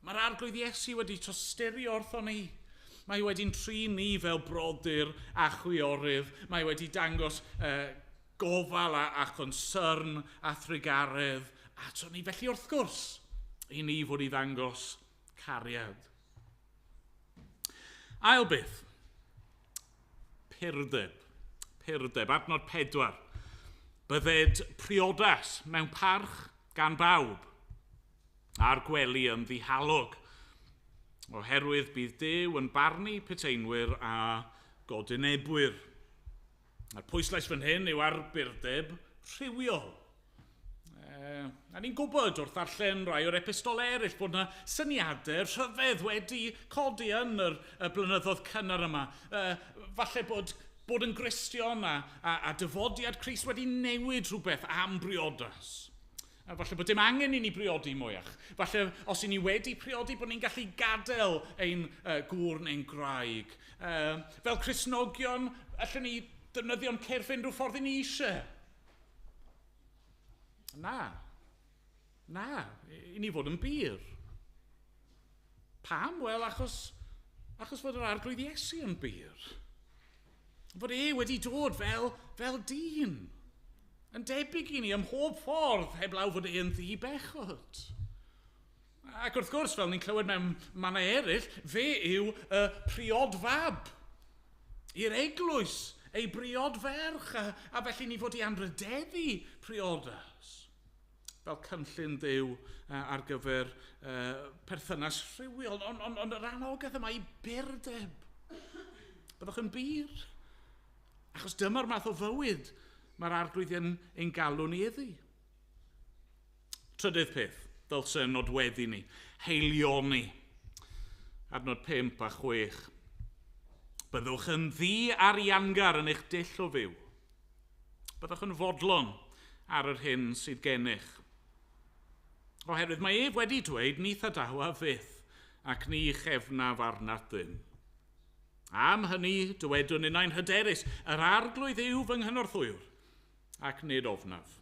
Mae'r arglwydd Iesu wedi tostyrio wrtho ni. Mae wedi'n trin ni fel brodyr a chwiorydd. Mae wedi dangos gofal a chonsyrn a thrigaredd ato ni. Felly wrth gwrs, i ni fod i ddangos cariad. Ail beth. Pirdeb, adnod 4. Bydded priodas mewn parch gan bawb, a'r gwely yn ddihalog, oherwydd bydd Duw yn barnu peteinwyr a godynebwyr. A'r pwyslais fan hyn yw ar birdeb rhywiol. A ni'n gwybod wrth ddarllen rai o'r epistol eraill bod yna syniadau rhyfedd wedi codi yn y blynyddoedd cynnar yma. Falle bod yn Gristion a dyfodiad Crist wedi newid rhywbeth am briodas. A falle bod dim angen i ni briodi mwyach. Falle os i ni wedi priodi bod ni'n gallu gadael ein gŵr neu'n graig. Fel Cristnogion, allwn ni defnyddio'n cyrff unrhyw ffordd i ni eisiau. Na, i ni fod yn bir. Pam? Wel, achos fod yr arglwydd Iesu yn bir. Fod wedi dod fel dyn. Yn debyg i ni ym mhob ffordd heblaw fod e'n ddibechod. Ac wrth gwrs, fel ni'n clywed mewn mannau eraill, fe yw y priod fab i'r eglwys, ei briod ferch, a felly ni fod i anrydeddu priodas. Fel cynllun Duw ar gyfer perthynas rhywiol, ond yr anogaeth yma i birdeb. Byddwch yn bir? Achos dyma'r math o fywyd mae'r arglwydd yn galw ni iddi. Trydydd peth, ddylsyn nodweddu ni, heilioni. Adnod 5 a 6. Byddwch yn ddi-ariangar yn eich dull o fyw. Byddwch yn fodlon ar yr hyn sydd gennych. Oherwydd mae ef wedi dweud, ni thadawa fydd, ac ni chefnaf arnat ddim. Am hynny dywedwn unau'n hyderus, yr arglwydd yw fy nghynorthwyr, ac nid ofnaf.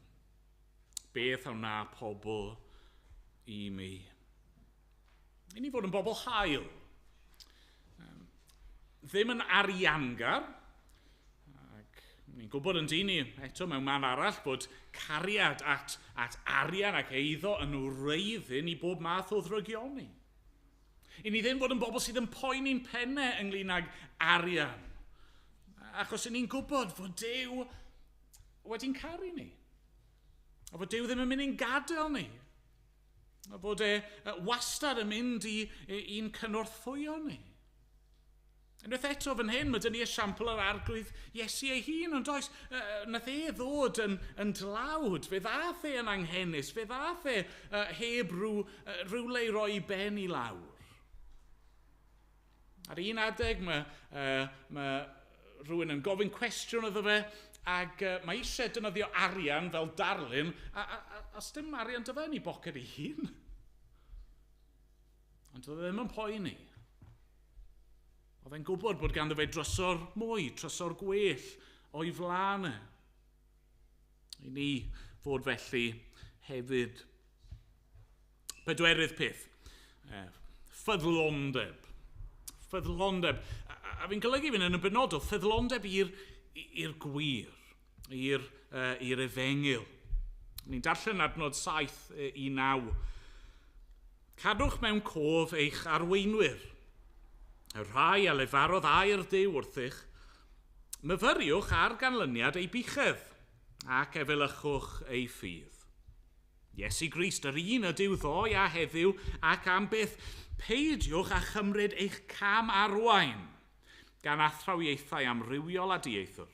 Beth awna pobl i mi. I ni fod yn bobl hael. Ddim yn ariangar. Ac ni'n gwybod yn dyn ni, eto mewn man arall, bod cariad at arian ac eiddo yn wreiddyn i bob math o ddrygioni. I ni ddim fod yn bobl sydd yn poeni'n pennau ynglyn ag arian. Achos ni'n gwybod fod Duw wedi'n caru ni. A fod Duw ddim yn mynd i'n gadael ni. A fod wastad yn mynd i'n cynorthwyo ni. Unwaith eto fan hyn, mae dyn ni esiampl yr arglwydd Iesu ei hun, ond oes, nath ddod yn dlawd, fe ddath yn anghennus, fe ddath heb rhywle i roi ben i lawr. Ar un adeg, mae rhywun yn gofyn cwestiwn iddo fe, ac mae eisiau defnyddio arian fel darlun, a dim arian dy fe yn ei boced ei hun. Ond oedd ddim yn poeni. Oedd e'n gwybod bod ganddo fe drysor mwy, trysor gwell o'i flaen. I ni fod felly hefyd. Pedwerydd peth, ffyddlondeb. Ffyddlondeb. A fi'n golygu fy'n yn y benodol, ffyddlondeb i'r gwir, i'r efengil. Ni'n darllen adnod 7 i 9. Cadwch mewn cof eich arweinwyr, y rhai a lefarodd air Duw wrthych, myfyriwch ar ganlyniad ei bichedd, ac efelychwch ei ffydd. Iesu Grist, yr un y Duw ddoe a heddiw, ac am byth peidiwch a chymryd eich cam arwain, gan athrawieithau amrywiol a dieithwr.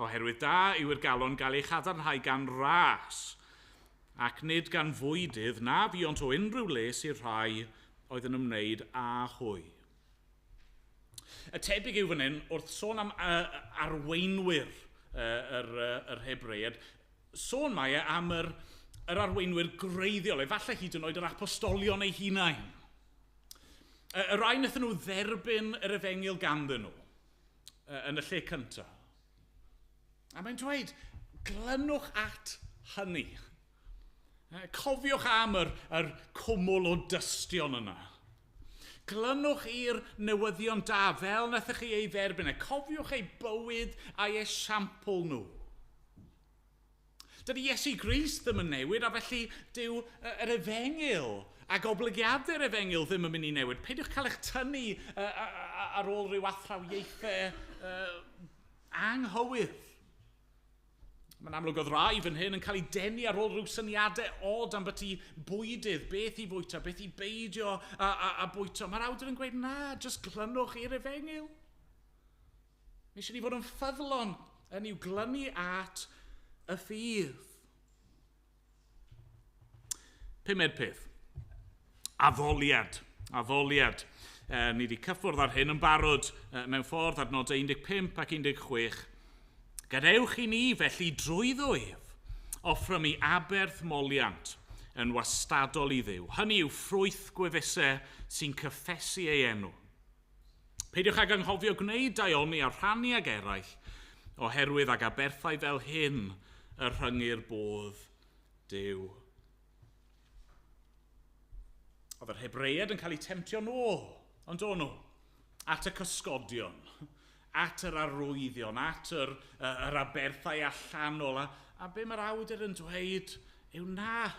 Oherwydd da yw'r galon gael ei chadarnhau gan ras, ac nid gan fwydydd na fiont o unrhyw les i'r rhai oedd yn ymwneud â hwy. Y tebyg yw fan hyn, wrth sôn am arweinwyr yr Hebreaid, sôn mae am yr arweinwyr greiddiol, efallai hyd yn oed yr apostolion eu hunain. Y rai wnaethon nhw dderbyn yr efengil ganddyn nhw yn y lle cyntaf. A mae'n dweud, glynwch at hynny. Cofiwch am yr cwmwl o dystion yna. Glynwch i'r newyddion da fel wnaethych chi ei dderbyn. Cofiwch ei bywyd a'i esiampl nhw. Dydy Iesu Grist ddim yn newid, a felly dyw yr efengil a goblygiadau'r efengil ddim yn mynd i newid. Peidiwch cael eich tynnu ar ôl rhyw athrawieithau anghywir. Mae'n amlwg oedd rai fan hyn yn cael ei denu ar ôl rhyw syniadau od am beth i bwydydd, beth i fwyta, beth i beidio a bwyta. Mae'r awdur yn gweud, na, jyst glynwch i'r efengil. Mae eisiau ni fod yn ffyddlon yn i'w glynu at y ffydd. Pumed peth. Addoliad. Addoliad. Ni wedi cyffwrdd ar hyn yn barod mewn ffordd adnod 15 ac 16. Gadewch i ni felly drwyddo ef, offrym i aberth moliant yn wastadol i Dduw. Hynny yw ffrwyth gwefusau sy'n cyffesu ei enw. Peidiwch ag anghofio gwneud daioni a rhannu ag eraill, oherwydd ag aberthau fel hyn y rhyngir bodd Duw. Oedd yr Hebreaid yn cael eu temtio nôl, ond o'n nhw, at y cysgodion, at yr arwyddion, at yr aberthau allanol. A be mae'r awdur yn dweud yw na,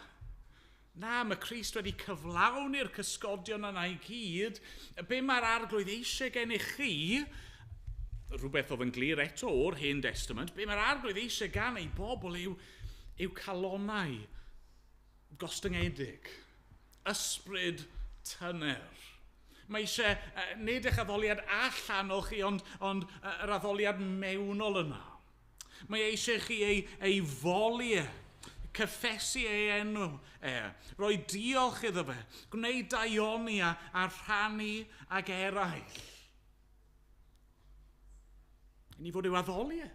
mae Crist wedi cyflawni'r cysgodion yna i gyd. Be mae'r arglwydd eisiau gennych chi, rhywbeth oedd yn glir eto o'r Hen Testament, be mae'r arglwydd eisiau gan ei bobl yw calonau gostyngedig, ysbryd tyner, Mae eisiau nid eich addoliad allan o chi, ond yr addoliad mewnol yna. Mae eisiau chi ei foli cyffesu ei enw roi diolch iddo fe, gwneud daioni a rhannu ag eraill. I ni fod i'w addoliau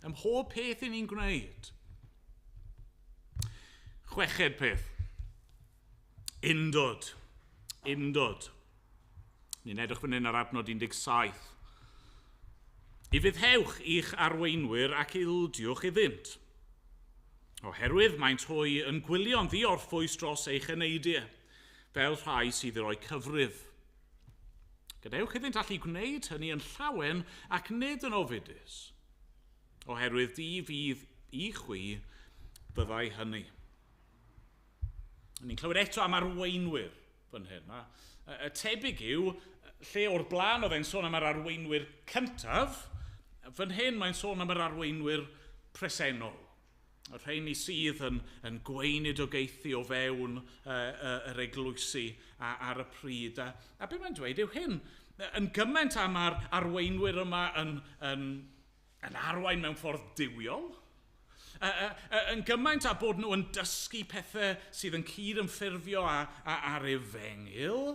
ym mhob peth i ni'n gwneud. Chweched peth. Undod. Ni'n edrych fan hyn ar adnod 17. I fyddhewch i'ch arweinwyr ac ildiwch iddynt. Oherwydd maent hwy yn gwylio'n ddiorffwys dros eich eneidiau, fel rhai sydd i roi cyfrydd. Gadewch iddynt allu gwneud hynny yn llawen ac nid yn ofidus. Oherwydd di fydd i chwi byddai hynny. Ni'n clywed eto am arweinwyr fan hyn. Y tebyg yw, lle o'r blaen oedd e'n sôn am yr arweinwyr cyntaf, fan hyn mae'n sôn am yr arweinwyr presennol. Y rheini sydd yn gweinidogeithi o fewn yr eglwysi ar y pryd. A be mae'n dweud yw hyn, yn gymaint am yr arweinwyr yma yn arwain mewn ffordd diwiol, yn gymaint a bod nhw yn dysgu pethau sydd yn cyd-ymffurfio ar efengil,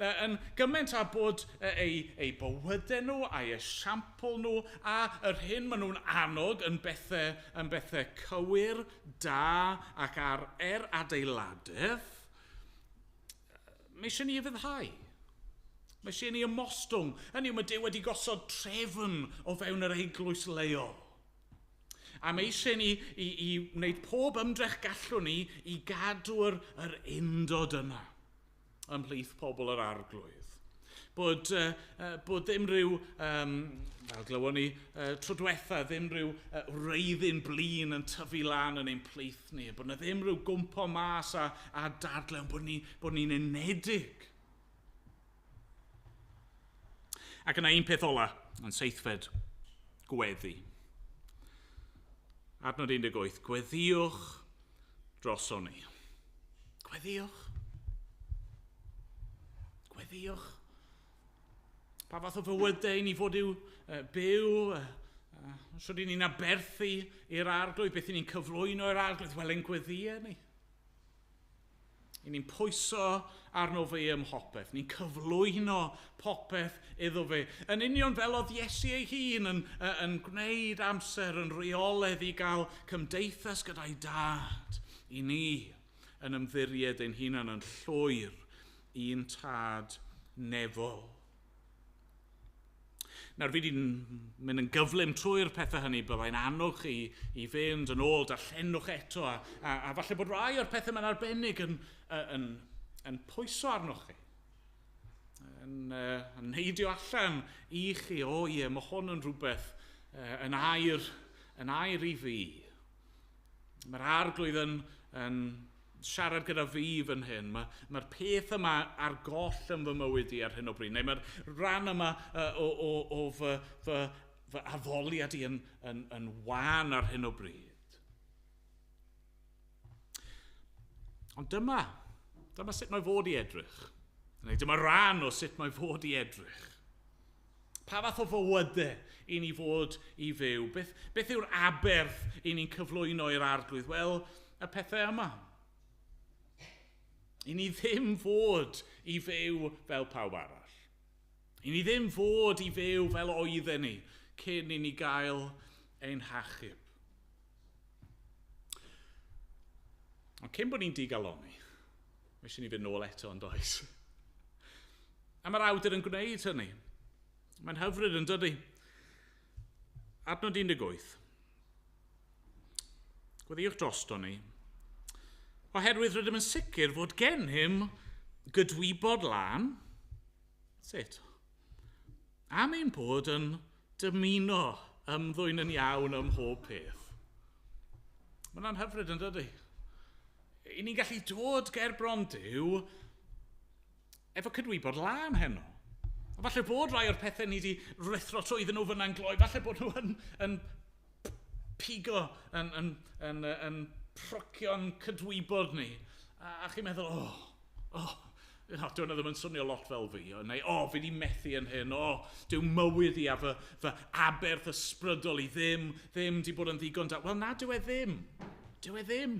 yn gymaint a bod eu bywydau nhw a'i esiampl nhw a yr hyn maen nhw'n annog yn bethau cywir, da ac ar adeiladaeth, mae eisiau ni fyddhau. Mae eisiau ni ymostwng. Hynny yw, mae Duw wedi gosod trefn o fewn yr eglwys leol. A mae eisiau ni i wneud pob ymdrech gallwn ni i gadw'r undod yna ymhlith pobl yr arglwydd. Bod ddim rhyw, fel glywon ni tro diwetha, ddim rhyw reiddyn blin yn tyfu lan yn ein plith ni. Bod na ddim rhyw gwmpo mas a dadlau, bod ni'n unedig. Ac yna un peth ola yn seithfed, gweddi. Adnod 18, gweddiwch droson ni. Gweddiwch. Pa fath o fywydau ni fod i'w byw, sydd ni'n aberthu i'r arglwydd, beth ni'n cyflwyno i'r arglwydd, wel ein gweddiau ni. Ni'n pwyso arno fe ym mhopeth, ni'n cyflwyno popeth iddo fe. Yn union fel oedd Iesu ei hun yn gwneud amser, yn reoledd i gael cymdeithas gyda'i dad, i ni yn ymddiried ein hunan yn llwyr un tad nefol. Nawr, fi wedi'n mynd yn gyflym trwy'r pethau hynny, byddai'n annog chi i fynd yn ôl, darllenwch eto, a falle bod rai o'r pethau mae'n arbennig yn pwyso arnoch chi. Yn neidio allan i chi, mae hwn yn rhywbeth yn air i fi. Mae'r arglwydd yn siarad gyda fi fan hyn. Mae'r peth yma ar goll yn fy mywyd i ar hyn o bryd. Neu mae'r rhan yma o fy addoliad i yn wan ar hyn o bryd. Ond dyma sut mae fod i edrych. Neu dyma rhan o sut mae fod i edrych. Pa fath o fywydau i ni fod i fyw? Beth yw'r aberth i ni'n cyflwyno i'r arglwydd? Wel, y pethau yma. I ni ddim fod i fyw fel pawb arall. I ni ddim fod i fyw fel oedden ni cyn i ni gael ein hachub. Ond cyn bod ni'n digaloni, mae eisiau ni fynd nôl eto yn does. A mae'r awdur yn gwneud hynny. Mae'n hyfryd yn dydy. Adnod 18. Gweddiwch drosto ni. Oherwydd rydym yn sicr fod gen hym gydwybod lan, sut? Am ein bod yn dymuno ymddwyn yn iawn ym mhob peth. Mae'n hyfryd yn dydy. I ni'n gallu dod ger bron Duw efo cydwybod lan heno. A falle bod rai o'r pethau ni wedi rithro trwyddyn nhw fyna'n gloi, falle bod nhw yn pigo, yn procio'n cydwybod ni. A chi'n meddwl, Dwi'n ddim yn swnio lot fel fi. Neu, fi di methu yn hyn. Dyw mywyd i a fy aberth ysbrydol i ddim di bod yn ddigon da. Wel, na, dyw e ddim. Dyw e ddim.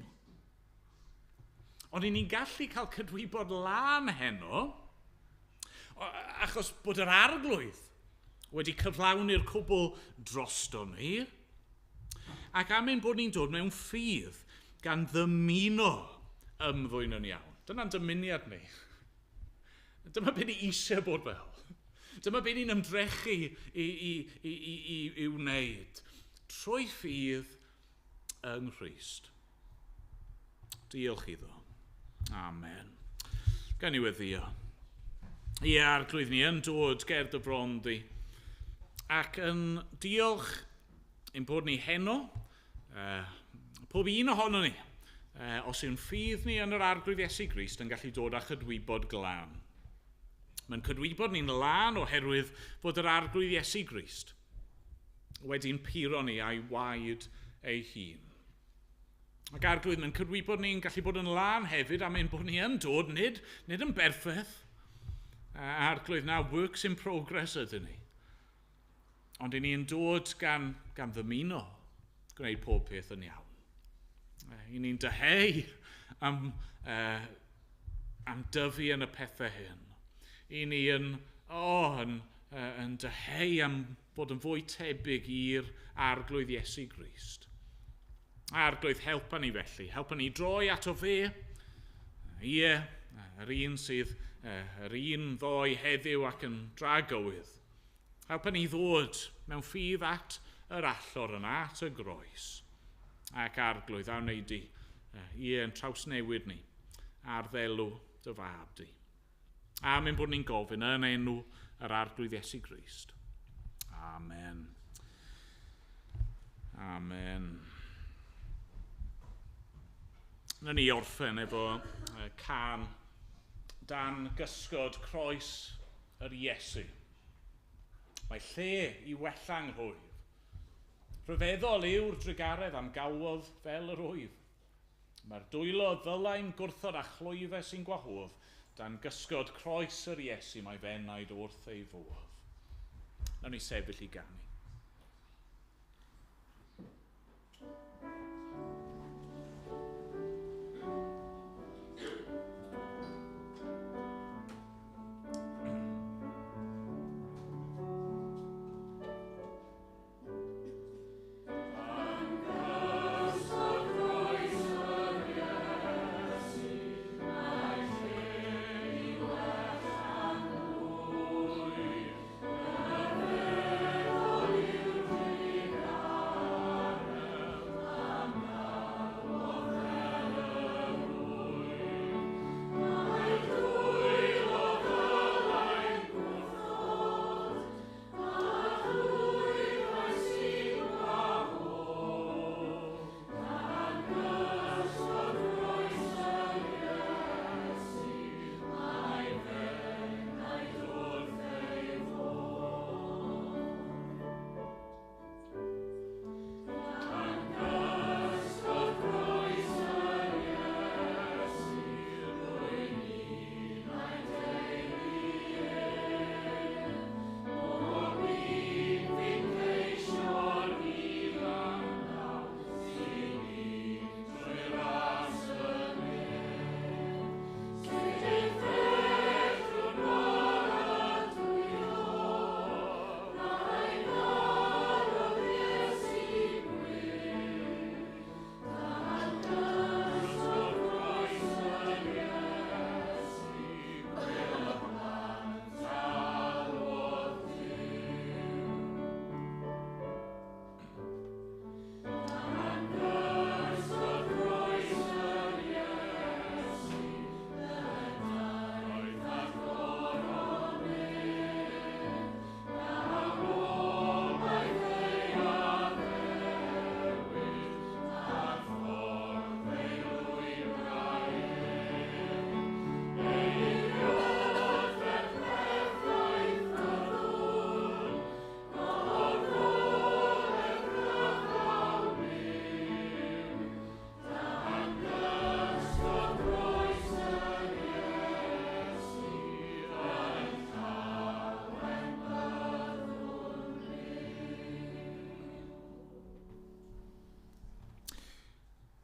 Ond i ni'n gallu cael cydwybod lan heno, achos bod yr arglwydd wedi cyflawni'r cwbl drosto ni, ac am ein bod ni'n dod mewn ffydd gan ddymuno ymddwyn yn iawn. Dyna'n dymuniad ni. Dyma beth ni eisiau bod fel. Dyma beth ni'n ymdrechu i wneud. Trwy ffydd yng Nghrist. Diolch iddo. Amen. Gan i weddio. Ie, arglwydd ni yn dod ger dy bron di. Ac yn diolch ein bod ni heno, pob un ohono ni, os yw'n ffydd ni yn yr arglwydd Iesu Grist yn gallu dod â chydwybod glân. Mae'n cydwybod ni'n lan oherwydd bod yr arglwydd Iesu Grist wedi'n puro ni a'i waed ei hun. Ac arglwydd, mae'n cydwybod ni'n gallu bod yn lan hefyd am ein bod ni yn dod, nid yn berffaith. Arglwydd na, works in progress ydyn ni. Ond i ni'n dod gan ddymuno gwneud pob peth yn iawn. I ni'n dyheu am dyfu yn y pethau hyn. I ni yn dyheu am bod yn fwy tebyg i'r arglwydd Iesu Grist. Arglwydd, helpa ni felly. Helpa ni droi ato fe. Ie, yr un sydd, yr un ddoi heddiw ac yn dragywydd. Helpa ni ddod mewn ffydd at yr allor yna, at y groes. Ac arglwydd, a wneud yn trawsnewid ni ar ddelw dy fab di. A mae'n bod ni'n gofyn yn enw yr arglwydd Iesu Grist. Amen. Amen. Na ni orffen efo can dan gysgod croes yr Iesu. Mae lle i wella'n hwyr. Rhyfeddol yw'r drigaredd am galwodd fel yr wyf. Mae'r dwylo ddylai'n gwrthod a chlwyfau sy'n gwahodd, dan gysgod croes yr Iesu mae fenaid wrth ei fodd. Nawn ni sefyll i ganu. Oh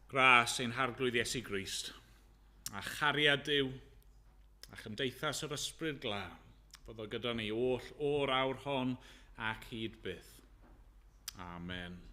Gras ein harglwydd Iesu Grist, a chariad Duw, a chymdeithas yr ysbryd glân, bod o gyda ni o'r awr hon ac hyd byth. Amen.